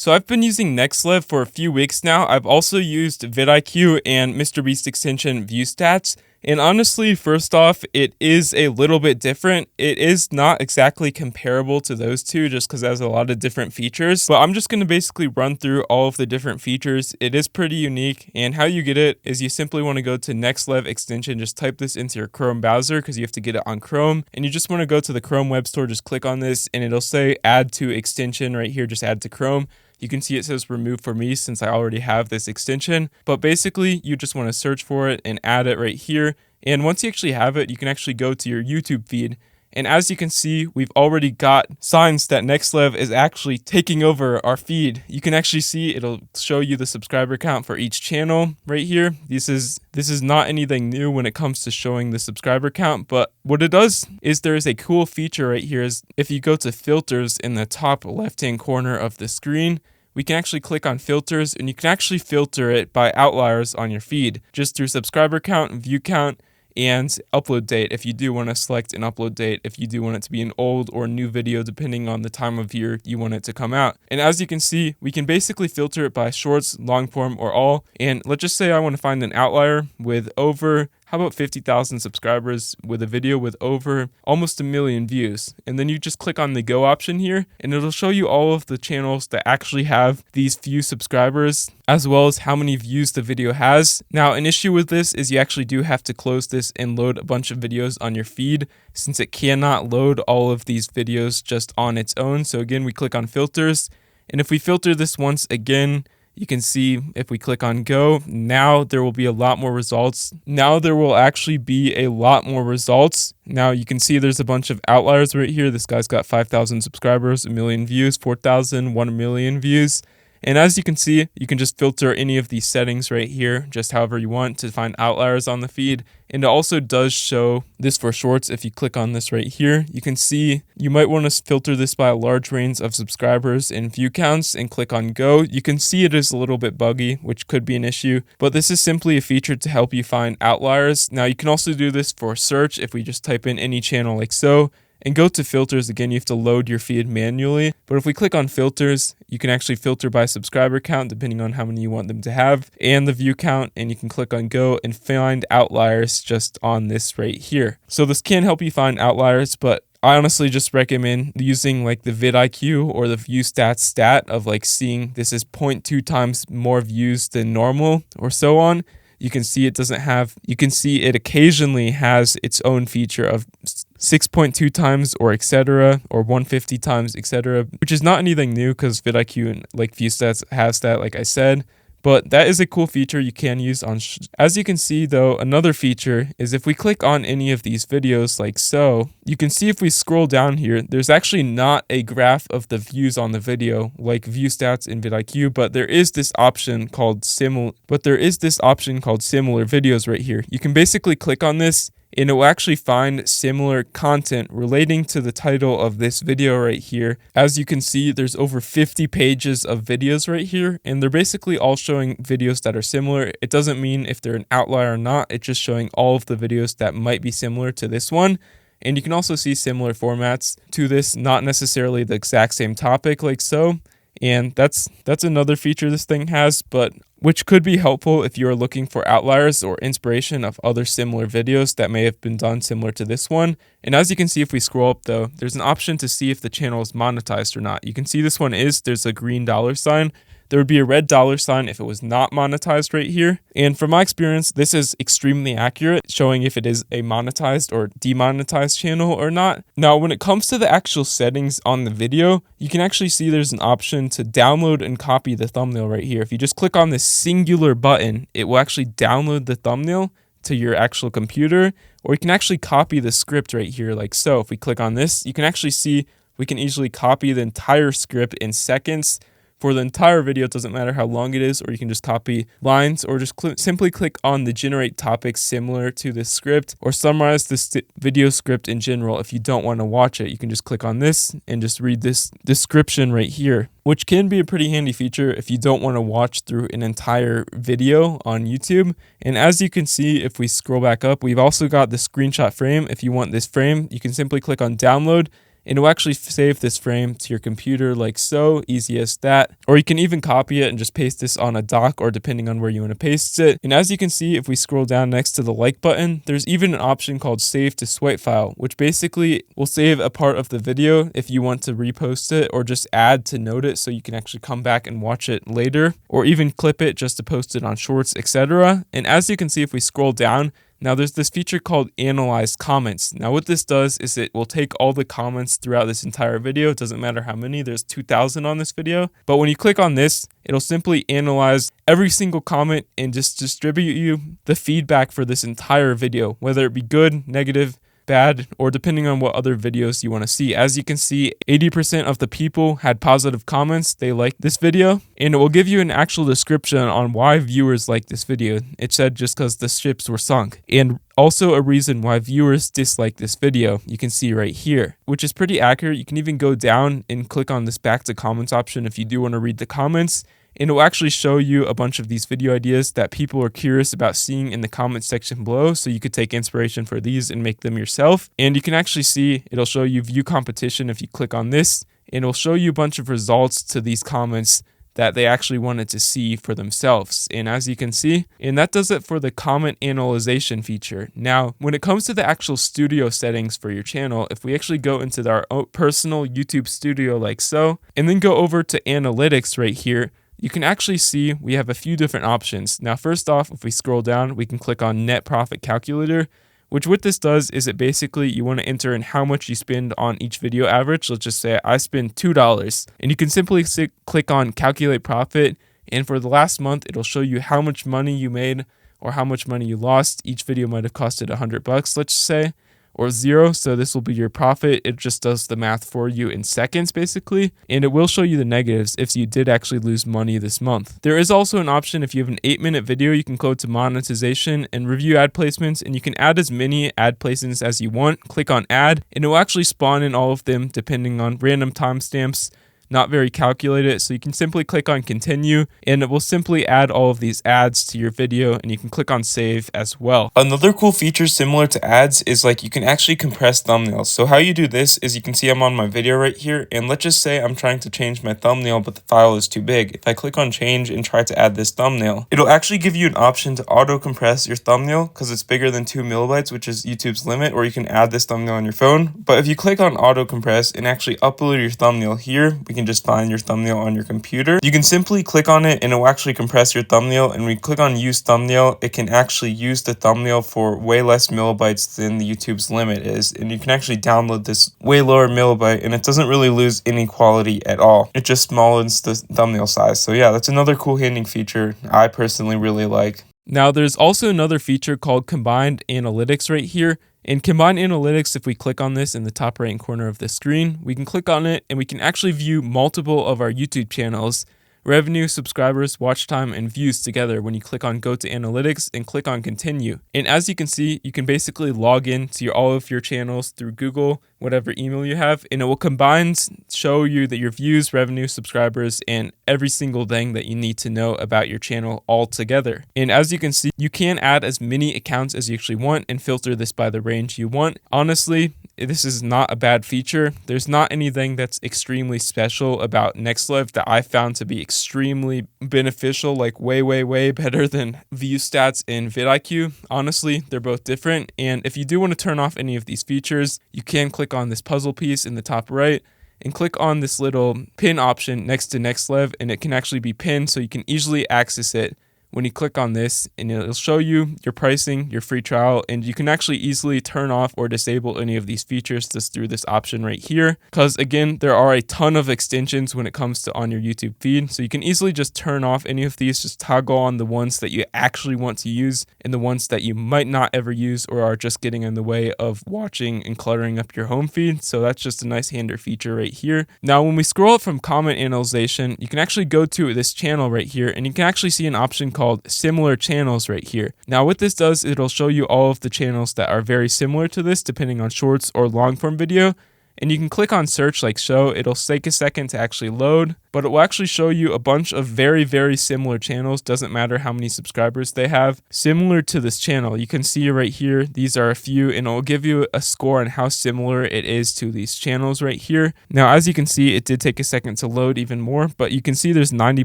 So I've been using NexLev for a few weeks now. I've also used vidIQ and MrBeast extension ViewStats. And honestly, first off, it is a little bit different. It is not exactly comparable to those two just because it has a lot of different features. But I'm just going to basically run through all of the different features. It is pretty unique. And how you get it is you simply want to go to NexLev extension. Just type this into your Chrome browser because you have to get it on Chrome. And you just want to go to the Chrome web store. Just click on this and it'll say add to extension right here. Just add to Chrome. You can see it says remove for me since I already have this extension, but basically you just want to search for it and add it right here. And once you actually have it, you can actually go to your YouTube feed. And as you can see, we've already got signs that NexLev is actually taking over our feed. You can actually see it'll show you the subscriber count for each channel right here. This is not anything new when it comes to showing the subscriber count, but what it does is there is a cool feature right here. Is if you go to filters in the top left-hand corner of the screen, we can actually click on filters and you can actually filter it by outliers on your feed just through subscriber count, view count, and upload date if you do want to select an upload date, if you do want it to be an old or new video depending on the time of year you want it to come out. And as you can see, we can basically filter it by shorts, long form, or all. And let's just say I want to find an outlier with over, how about 50,000 subscribers with a video with over almost 1 million views. And then you just click on the go option here and it'll show you all of the channels that actually have these few subscribers as well as how many views the video has. Now, an issue with this is you actually do have to close this and load a bunch of videos on your feed since it cannot load all of these videos just on its own. So again, we click on filters, and if we filter this once again, you can see if we click on go, now there will be a lot more results. Now there will actually be a lot more results. Now you can see there's a bunch of outliers right here. This guy's got 5,000 subscribers, 1 million views, 4,000, 1 million views. And as you can see, you can just filter any of these settings right here, just however you want to find outliers on the feed. And it also does show this for shorts. If you click on this right here, you can see you might want to filter this by a large range of subscribers and view counts and click on go. You can see it is a little bit buggy, which could be an issue, but this is simply a feature to help you find outliers. Now you can also do this for search if we just type in any channel like so. And go to filters. Again, you have to load your feed manually. But if we click on filters, you can actually filter by subscriber count depending on how many you want them to have and the view count. And you can click on go and find outliers just on this right here. So this can help you find outliers, but I honestly just recommend using like the vidIQ or the ViewStats stat of like seeing this is 0.2 times more views than normal or so on. You can see it doesn't have, you can see it occasionally has its own feature of 6.2 times or etc. or 150 times etc. which is not anything new because vidIQ and like ViewStats has that, like I said. But that is a cool feature you can use on. As you can see though, another feature is if we click on any of these videos like so, you can see if we scroll down here, there's actually not a graph of the views on the video like ViewStats in vidIQ, but there is this option called similar videos right here. You can basically click on this and it will actually find similar content relating to the title of this video right here. As you can see, there's over 50 pages of videos right here, and they're basically all showing videos that are similar. It doesn't mean if they're an outlier or not, it's just showing all of the videos that might be similar to this one. And you can also see similar formats to this, not necessarily the exact same topic like so. And that's another feature this thing has, but which could be helpful if you are looking for outliers or inspiration of other similar videos that may have been done similar to this one. And as you can see, if we scroll up though, there's an option to see if the channel is monetized or not. You can see this one there's a green $sign. There would be a red $sign if it was not monetized right here. And from my experience, this is extremely accurate, showing if it is a monetized or demonetized channel or not. Now, when it comes to the actual settings on the video, you can actually see there's an option to download and copy the thumbnail right here. If you just click on this singular button, it will actually download the thumbnail to your actual computer, or you can actually copy the script right here like so. If we click on this, you can actually see we can easily copy the entire script in seconds. For the entire video, it doesn't matter how long it is, or you can just copy lines or just simply click on the generate topics similar to this script or summarize this video script in general. If you don't want to watch it, you can just click on this and just read this description right here, which can be a pretty handy feature if you don't want to watch through an entire video on YouTube. And as you can see, if we scroll back up, we've also got the screenshot frame. If you want this frame, you can simply click on download. and it will actually save this frame to your computer like so, easy as that. Or you can even copy it and just paste this on a dock, or depending on where you want to paste it. And as you can see, if we scroll down next to the like button, there's even an option called save to swipe file, which basically will save a part of the video if you want to repost it or just add to note it so you can actually come back and watch it later, or even clip it just to post it on shorts, etc. And as you can see, if we scroll down, now there's this feature called Analyze Comments. Now what this does is it will take all the comments throughout this entire video. It doesn't matter how many, there's 2,000 on this video. But when you click on this, it'll simply analyze every single comment and just distribute you the feedback for this entire video, whether it be good, negative, bad, or depending on what other videos you want to see. As you can see, 80% of the people had positive comments. They liked this video, and it will give you an actual description on why viewers like this video. It said just because the ships were sunk, and also a reason why viewers dislike this video. You can see right here, which is pretty accurate. You can even go down and click on this back to comments option if you do want to read the comments. And it will actually show you a bunch of these video ideas that people are curious about seeing in the comment section below. So you could take inspiration for these and make them yourself. And you can actually see, it'll show you view competition if you click on this, and it'll show you a bunch of results to these comments that they actually wanted to see for themselves. And as you can see, and that does it for the comment analyzation feature. Now, when it comes to the actual studio settings for your channel, if we actually go into our own personal YouTube studio like so, and then go over to analytics right here, you can actually see we have a few different options. Now, first off, if we scroll down, we can click on net profit calculator, which what this does is it basically you want to enter in how much you spend on each video average. Let's just say I spend $2, and you can simply click on calculate profit. And for the last month, it'll show you how much money you made or how much money you lost. Each video might have costed $100, let's say, or 0. So this will be your profit. It just does the math for you in seconds basically, and it will show you the negatives if you did actually lose money this month. There is also an option if you have an 8-minute video, you can go to monetization and review ad placements, and you can add as many ad placements as you want. Click on add, and it will actually spawn in all of them depending on random timestamps. Not very calculated, so you can simply click on continue, and it will simply add all of these ads to your video, and you can click on save as well. Another cool feature similar to ads is like you can actually compress thumbnails. So how you do this is you can see I'm on my video right here, and let's just say I'm trying to change my thumbnail but the file is too big. If I click on change and try to add this thumbnail, it'll actually give you an option to auto compress your thumbnail because it's bigger than 2 MB, which is YouTube's limit, or you can add this thumbnail on your phone. But if you click on auto compress and actually upload your thumbnail here, we can just find your thumbnail on your computer. You can simply click on it and it will actually compress your thumbnail, and when you click on use thumbnail, it can actually use the thumbnail for way less millibytes than the YouTube's limit is, and you can actually download this way lower millibyte, and it doesn't really lose any quality at all. It just smallens the thumbnail size. So yeah, that's another cool handling feature I personally really like. Now there's also another feature called combined analytics right here. In Combined Analytics, if we click on this in the top right corner of the screen, we can click on it and we can actually view multiple of our YouTube channels, revenue, subscribers, watch time, and views together when you click on Go to Analytics and click on Continue. And as you can see, you can basically log in to all of your channels through Google, whatever email you have, and it will combine, show you that your views, revenue, subscribers, and every single thing that you need to know about your channel all together. And as you can see, you can add as many accounts as you actually want and filter this by the range you want. Honestly, this is not a bad feature. There's not anything that's extremely special about NexLev that I found to be extremely beneficial, like way better than view stats and vidIQ. Honestly, they're both different. And if you do want to turn off any of these features, you can click on this puzzle piece in the top right and click on this little pin option next to NexLev, and it can actually be pinned so you can easily access it when you click on this, and it'll show you your pricing, your free trial, and you can actually easily turn off or disable any of these features just through this option right here. Because again, there are a ton of extensions when it comes to on your YouTube feed, so you can easily just turn off any of these, just toggle on the ones that you actually want to use and the ones that you might not ever use or are just getting in the way of watching and cluttering up your home feed. So that's just a nice hander feature right here. Now, when we scroll up from comment analyzation, you can actually go to this channel right here, and you can actually see an option called similar channels right here. Now what this does, it'll show you all of the channels that are very similar to this depending on shorts or long form video, and you can click on search like so. It'll take a second to actually load, but it will actually show you a bunch of very, very similar channels. Doesn't matter how many subscribers they have, similar to this channel. You can see right here, these are a few, and it will give you a score on how similar it is to these channels right here. Now, as you can see, it did take a second to load even more, but you can see there's 90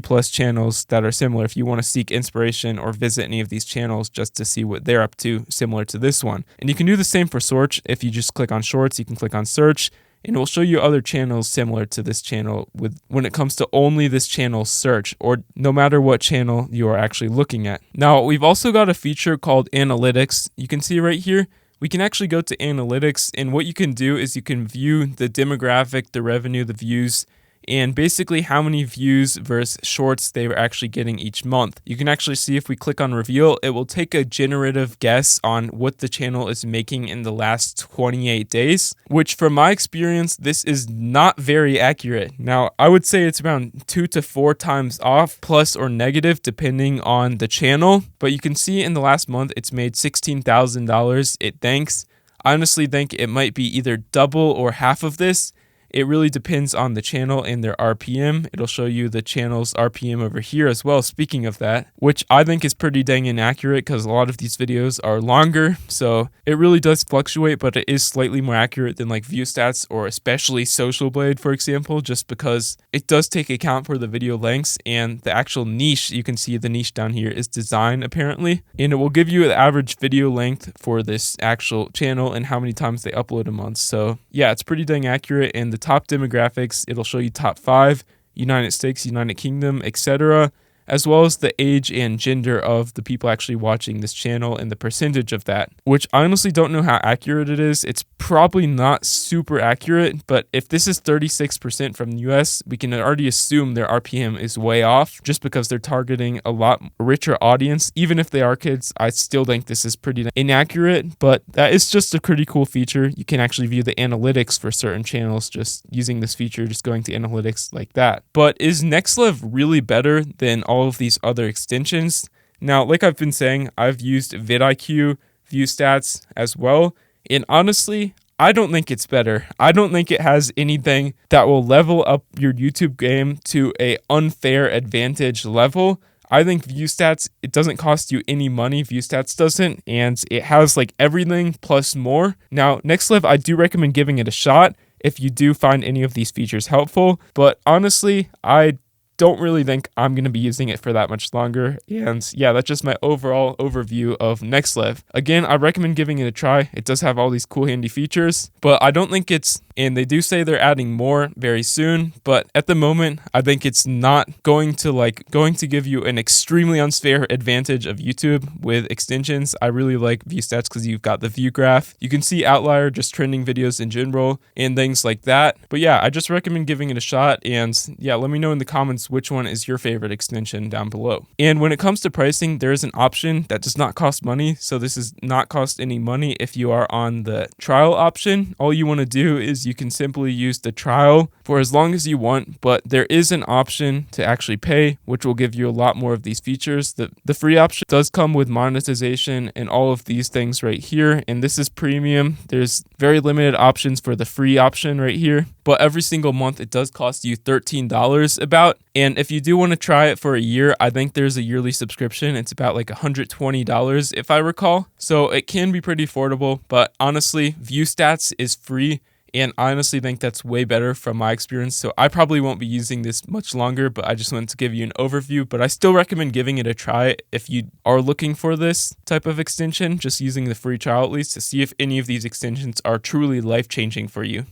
plus channels that are similar if you want to seek inspiration or visit any of these channels just to see what they're up to, similar to this one. And you can do the same for search. If you just click on shorts, you can click on search, and it will show you other channels similar to this channel when it comes to only this channel's search, or no matter what channel you are actually looking at. Now, we've also got a feature called analytics. You can see right here, we can actually go to analytics, and what you can do is you can view the demographic, the revenue, the views, and basically how many views versus shorts they were actually getting each month. You can actually see if we click on reveal, it will take a generative guess on what the channel is making in the last 28 days, which from my experience, this is not very accurate. Now, I would say it's around 2 to 4 times off, plus or negative, depending on the channel. But you can see in the last month, it's made $16,000. It thanks. I honestly think it might be either double or half of this. It really depends on the channel and their RPM. It'll show you the channel's RPM over here as well, speaking of that, which I think is pretty dang inaccurate because a lot of these videos are longer. So it really does fluctuate, but it is slightly more accurate than like view stats or especially Social Blade, for example, just because it does take account for the video lengths and the actual niche. You can see the niche down here is design apparently, and it will give you the average video length for this actual channel and how many times they upload a month. So yeah, it's pretty dang accurate. And the top demographics, it'll show you top 5, United States, United Kingdom, etc., as well as the age and gender of the people actually watching this channel and the percentage of that, which I honestly don't know how accurate it is. It's probably not super accurate, but if this is 36% from the US, we can already assume their RPM is way off just because they're targeting a lot richer audience. Even if they are kids, I still think this is pretty inaccurate, but that is just a pretty cool feature. You can actually view the analytics for certain channels just using this feature, just going to analytics like that. But is NexLev really better than all of these other extensions? Now, like I've been saying, I've used vidIQ, ViewStats as well, and honestly, I don't think it's better. I don't think it has anything that will level up your YouTube game to a unfair advantage level. I think ViewStats, it doesn't cost you any money. ViewStats doesn't, and it has like everything plus more. Now, NexLev, I do recommend giving it a shot if you do find any of these features helpful, but honestly, I don't really think I'm going to be using it for that much longer. And yeah, that's just my overall overview of NexLev. Again, I recommend giving it a try. It does have all these cool handy features, but I don't think it's, and they do say they're adding more very soon, but at the moment, I think it's not going to give you an extremely unfair advantage of YouTube with extensions. I really like ViewStats because you've got the view graph. You can see Outlier, just trending videos in general and things like that. But yeah, I just recommend giving it a shot. And yeah, let me know in the comments which one is your favorite extension down below. And when it comes to pricing, there is an option that does not cost money. So this does not cost any money if you are on the trial option. All you want to do is you can simply use the trial for as long as you want, but there is an option to actually pay, which will give you a lot more of these features. The free option does come with monetization and all of these things right here, and this is premium. There's very limited options for the free option right here, but every single month it does cost you $13 about. And if you do want to try it for a year, I think there's a yearly subscription. It's about like $120 if I recall. So it can be pretty affordable, but honestly, ViewStats is free. And I honestly think that's way better from my experience. So I probably won't be using this much longer, but I just wanted to give you an overview. But I still recommend giving it a try if you are looking for this type of extension, just using the free trial at least to see if any of these extensions are truly life-changing for you.